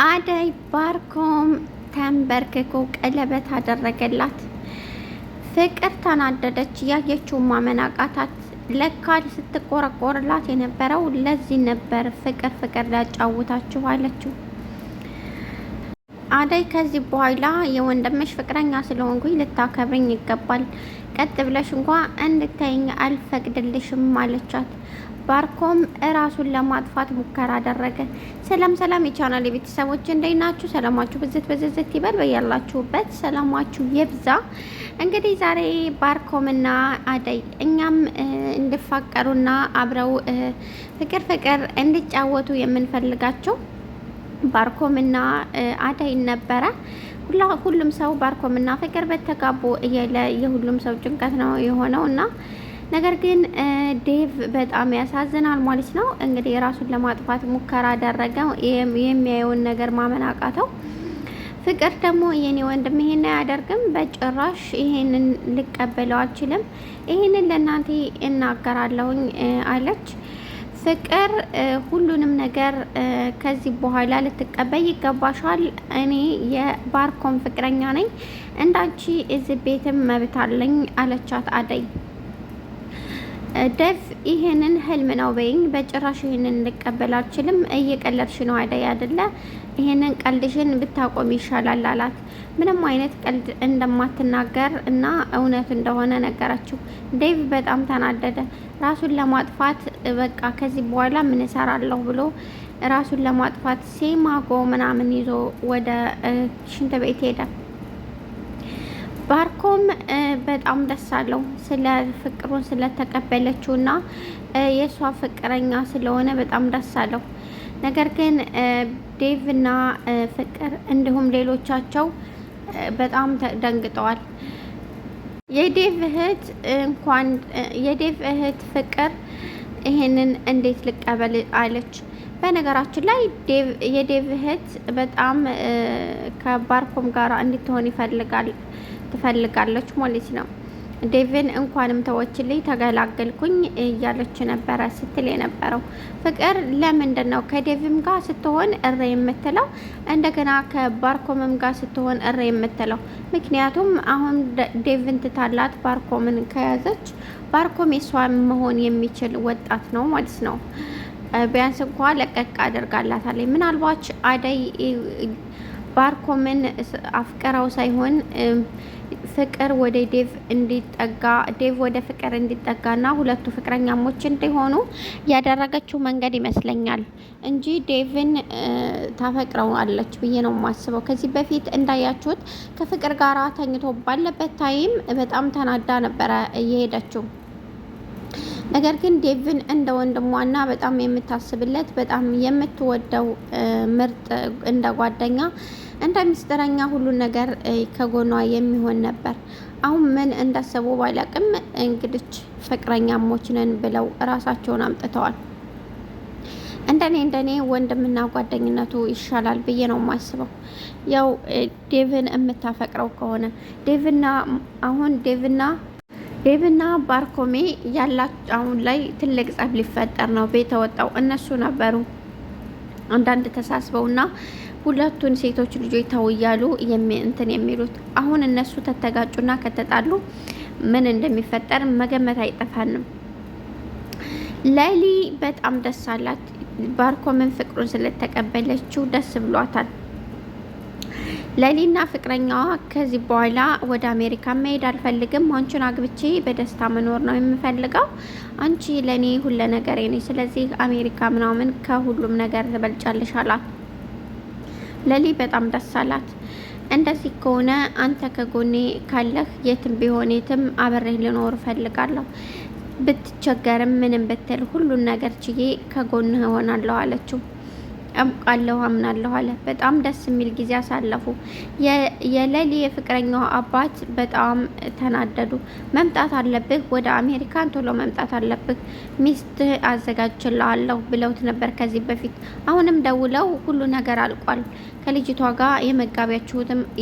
አደይ ባርኮም ተንበርክኮ ቀለበት አደረገላት። ፍቅር ተናደደች። ያየችው ማመን አቃታት። ለካ ስትቆረቆርላት የነበረው ለዚህ ነበር። ፍቅር ፍቅር ላጫውታችሁ አለችው። አደይ ከዚህ በኋላ የወንድምሽ ፍቅረኛ ስለሆንኩኝ ልታከብርኝ ይገባል። ቀጥ ብለሽ እንኳ እንድታይኝ አልፈቅድልሽም አለቻት። ባርኮም እራሱን ለማጥፋት ሙከራ አደረገ። ሰላም የቻናል ቤተሰቦች እንዴት ናችሁ? ሰላማችሁ ብዝት ይበል። በያላችሁበት ሰላማችሁ ይብዛ። እንግዲህ ዛሬ ባርኮምና አደይ እኛም እንዲፋቀሩና አብረው ፍቅር እንዲጫወቱ የምንፈልጋቸው ባርኮምና አደይ ነበረ። ሁሉም ሰው ባርኮምና ፍቅር በተጋቡ እያለ የሁሉም ሰው ጭንቀት ነው የሆነው እና ነገር ግን ዴቭ በጣም ያሳዝናል ማለት ነው። እንግዲህ የራሱን ለማጥፋት ሙከራ አደረገ። የሚያየውን ነገር ማመን አቃተው። ፍቅር ደግሞ የኔ ወንድም ይሄን አያደርግም፣ በጭራሽ ይሄንን ልቀበለው አልችልም፣ ይሄንን ለእናንተ እናገራለሁኝ አለች። ፍቅር ሁሉንም ነገር ከዚህ በኋላ ልትቀበይ ይገባሻል። እኔ የባርኮም ፍቅረኛ ነኝ፣ እንዳንቺ እዚህ ቤትም መብት አለኝ አለቻት አደይ። ደቭ ይሄንን ህልም ነው በይኝ፣ በጭራሽ ይሄንን ልቀበል አልችልም፣ እየቀለድሽ ነው አደይ አይደለ? ይሄንን ቀልድሽን ብታቆም ይሻላል አላት። ምንም አይነት ቀልድ እንደማትናገር እና እውነት እንደሆነ ነገረችው። ዴቭ በጣም ተናደደ። ራሱን ለማጥፋት በቃ ከዚህ በኋላ ምን እሰራለሁ ብሎ ራሱን ለማጥፋት ሲማጎ ምናምን ይዞ ወደ ሽንት ቤት ሄደ። ባርኮም በጣም ደስ አለው ስለ ፍቅሩን ስለተቀበለችው እና የእሷ ፍቅረኛ ስለሆነ በጣም ደስ አለው። ነገር ግን ዴቭና ፍቅር እንዲሁም ሌሎቻቸው በጣም ደንግጠዋል። የዴቭ እህት ፍቅር ይሄንን እንዴት ልቀበል አለች። በነገራችን ላይ የዴቭ እህት በጣም ከባርኮም ጋር እንድትሆን ትፈልጋለች ማለት ነው። ዴቭን እንኳንም ተወችልኝ ተገላገልኩኝ እያለች ነበረ ስትል የነበረው። ፍቅር ለምንድን ነው ከዴቭም ጋር ስትሆን እረ የምትለው እንደገና ከባርኮምም ጋር ስትሆን እረ የምትለው? ምክንያቱም አሁን ዴቭን ትታላት ባርኮምን ከያዘች ባርኮም የሷ መሆን የሚችል ወጣት ነው ማለት ነው። ቢያንስ እንኳ ለቀቅ አድርጋላታለች። ምናልባት አደይ ባርኮምን አፍቀራው ሳይሆን ፍቅር ወደ ዴቭ እንዲጠጋ ዴቭ ወደ ፍቅር እንዲጠጋና ሁለቱ ፍቅረኛሞች እንዲሆኑ ያደረገችው መንገድ ይመስለኛል እንጂ ዴቭን ታፈቅረዋለች ብዬ ነው የማስበው። ከዚህ በፊት እንዳያችሁት ከፍቅር ጋር ተኝቶ ባለበት ታይም በጣም ተናዳ ነበረ እየሄደችው። ነገር ግን ዴቭን እንደ ወንድሟና በጣም የምታስብለት በጣም የምትወደው ምርጥ እንደ ጓደኛ እንደ ሚስጥረኛ ሁሉን ነገር ከጎኗ የሚሆን ነበር። አሁን ምን እንዳሰቡ ባላቅም እንግዲህ ፍቅረኛሞች ነን ብለው እራሳቸውን አምጥተዋል። እንደኔ ወንድምና ጓደኝነቱ ይሻላል ብዬ ነው የማስበው። ያው ዴቭን የምታፈቅረው ከሆነ ዴቭና ባርኮሜ ያላቸው አሁን ላይ ትልቅ ጸብ ሊፈጠር ነው። ቤት ወጣው እነሱ ነበሩ አንዳንድ ተሳስበውና ሁለቱን ሴቶች ልጆች ተው እያሉ የሚሉት። አሁን እነሱ ተተጋጩና ከተጣሉ ምን እንደሚፈጠር መገመት አይጠፋንም። ሌሊ በጣም ደስ አላት። ባርኮምን ፍቅሩን ስለተቀበለችው ደስ ብሏታል። ሌሊና ፍቅረኛዋ ከዚህ በኋላ ወደ አሜሪካ መሄድ አልፈልግም፣ አንቺን አግብቼ በደስታ መኖር ነው የምፈልገው፣ አንቺ ለኔ ሁሉ ነገሬ ነኝ፣ ስለዚህ አሜሪካ ምናምን ከሁሉም ነገር ትበልጫለሽ አላት። ሌሊ በጣም ደስ አላት። እንደዚህ ከሆነ አንተ ከጎኔ ካለህ የትም ቢሆን የትም አብሬህ ልኖር እፈልጋለሁ፣ ብትቸገርም ምንም ብትል ሁሉን ነገር ችዬ ከጎንህ እሆናለሁ አለችው። አምቃለሁ አምናለሁ አለ። በጣም ደስ የሚል ጊዜ አሳለፉ። የሌሊ የፍቅረኛው አባት በጣም ተናደዱ። መምጣት አለብህ ወደ አሜሪካን ቶሎ መምጣት አለብህ፣ ሚስት አዘጋጅልሃለሁ ብለውት ነበር ከዚህ በፊት። አሁንም ደውለው ሁሉ ነገር አልቋል፣ ከልጅቷ ጋር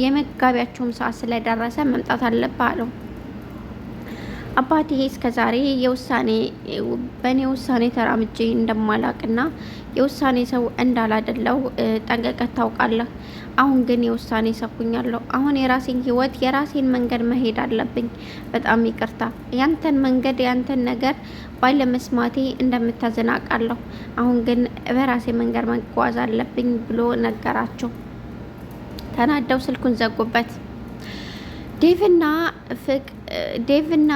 የመጋቢያቸውም ሰዓት ስለደረሰ መምጣት አለብህ አለው። አባቴ እስከዛሬ በእኔ ውሳኔ ተራምጄ እንደማላቅና የውሳኔ ሰው እንዳላደለው ጠንቀቀህ ታውቃለህ። አሁን ግን የውሳኔ ሰው ሆኛለሁ። አሁን የራሴን ህይወት የራሴን መንገድ መሄድ አለብኝ። በጣም ይቅርታ ያንተን መንገድ ያንተን ነገር ባለመስማቴ እንደምታዘናቃለሁ። አሁን ግን በራሴ መንገድ መጓዝ አለብኝ ብሎ ነገራቸው። ተናደው ስልኩን ዘጉበት። ዴቭና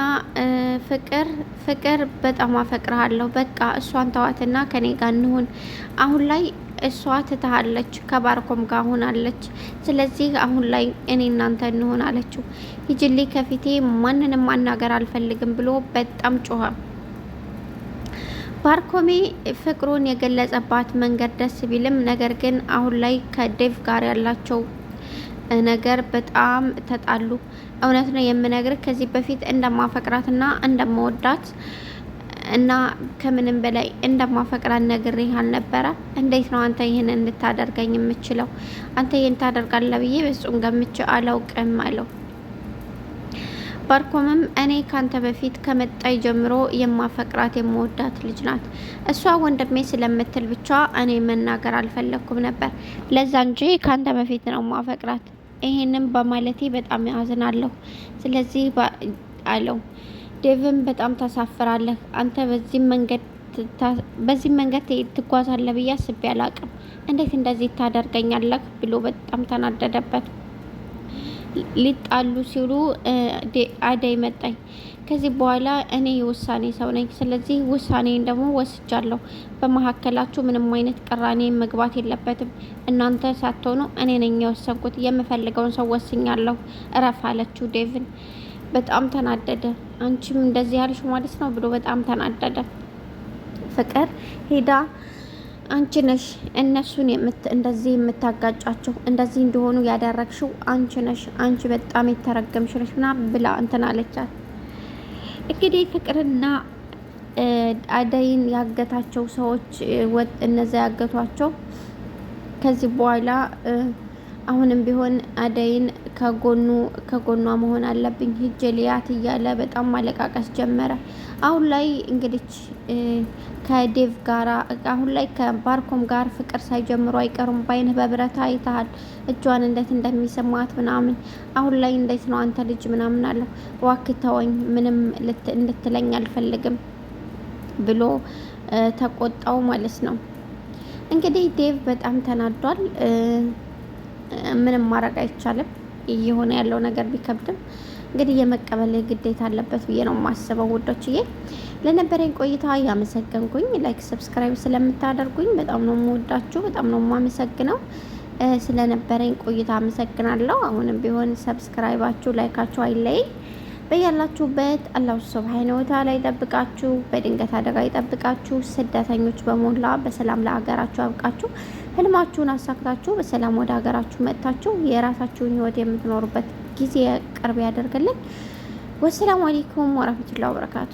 ፍቅር በጣም አፈቅርሃለሁ። በቃ እሷን ተዋትና ከኔ ጋር እንሁን። አሁን ላይ እሷ ትታሃለች፣ ከባርኮም ጋር ሆናለች። ስለዚህ አሁን ላይ እኔ እናንተ እንሆን አለችው። ሂጅልኝ ከፊቴ ማንንም ማናገር አልፈልግም ብሎ በጣም ጮኸ። ባርኮሜ ፍቅሩን የገለጸባት መንገድ ደስ ቢልም ነገር ግን አሁን ላይ ከዴቭ ጋር ያላቸው ነገር በጣም ተጣሉ። እውነት ነው የምነግርህ ከዚህ በፊት እንደማፈቅራትና እንደምወዳት እና ከምንም በላይ እንደማፈቅራት ነግሬህ አልነበረ? እንዴት ነው አንተ ይህን እንድታደርገኝ የምችለው? አንተ ይህን ታደርጋለህ ብዬ በጹም ገምቼ አላውቅም አለው። ባርኮምም እኔ ካንተ በፊት ከመጣይ ጀምሮ የማፈቅራት የምወዳት ልጅ ናት። እሷ ወንድሜ ስለምትል ብቻ እኔ መናገር አልፈለኩም ነበር። ለዛ እንጂ ካንተ በፊት ነው ማፈቅራት። ይሄንን በማለቴ በጣም ያዝናለሁ። ስለዚህ አለው። ዴቭን በጣም ታሳፍራለህ። አንተ በዚህ መንገድ ትጓዛለህ ብዬ አስቤ አላቅም። እንዴት እንደዚህ ታደርገኛለህ ብሎ በጣም ተናደደበት። ሊጣሉ ሲሉ አደይ መጣኝ። ከዚህ በኋላ እኔ የውሳኔ ሰው ነኝ። ስለዚህ ውሳኔን ደግሞ ወስጃለሁ። በመካከላችሁ ምንም አይነት ቅራኔ መግባት የለበትም። እናንተ ሳትሆኑ እኔ ነኝ የወሰንኩት። የምፈልገውን ሰው ወስኛለሁ። እረፍ አለችው። ዴቭን በጣም ተናደደ። አንቺም እንደዚህ ያልሽ ማለት ነው ብሎ በጣም ተናደደ። ፍቅር ሄዳ አንቺ ነሽ እነሱን እንደዚህ የምታጋጫቸው፣ እንደዚህ እንደሆኑ ያደረግሽው አንቺ ነሽ፣ አንቺ በጣም የተረገምሽ ነሽ ምናምን ብላ እንትን አለቻት። እንግዲህ ፍቅርና አደይን ያገታቸው ሰዎች እነዚያ ያገቷቸው ከዚህ በኋላ አሁንም ቢሆን አደይን ከጎኗ መሆን አለብኝ ሂጄ ልያት እያለ በጣም ማለቃቀስ ጀመረ። አሁን ላይ እንግዲህ ከዴቭ ጋር አሁን ላይ ከባርኮም ጋር ፍቅር ሳይጀምሩ አይቀሩም። በአይንህ በብረታ አይተሃል እጇን እንዴት እንደሚሰማት ምናምን። አሁን ላይ እንዴት ነው አንተ ልጅ ምናምን አለው። እባክህ ተወኝ፣ ምንም እንድትለኝ አልፈልግም ብሎ ተቆጣው ማለት ነው። እንግዲህ ዴቭ በጣም ተናዷል። ምንም ማድረግ አይቻልም። እየሆነ ያለው ነገር ቢከብድም እንግዲህ የመቀበል ግዴታ አለበት ብዬ ነው የማስበው። ውዶችዬ ለነበረኝ ቆይታ ያመሰገንኩኝ። ላይክ ሰብስክራይብ ስለምታደርጉኝ በጣም ነው የምወዳችሁ፣ በጣም ነው የማመሰግነው። ስለነበረኝ ቆይታ አመሰግናለሁ። አሁንም ቢሆን ሰብስክራይባችሁ ላይካችሁ አይለይ። በያላችሁበት አላሁ ሱብሓነሁ ወተዓላ ይጠብቃችሁ፣ በድንገት አደጋ ይጠብቃችሁ። ስደተኞች በሞላ በሰላም ለሀገራችሁ ያብቃችሁ። ህልማችሁን አሳክታችሁ በሰላም ወደ ሀገራችሁ መጥታችሁ የራሳችሁን ህይወት የምትኖሩበት ጊዜ ቅርብ ያደርግልን። ወሰላሙ አለይኩም ወራህመቱላሂ ወበረካቱ።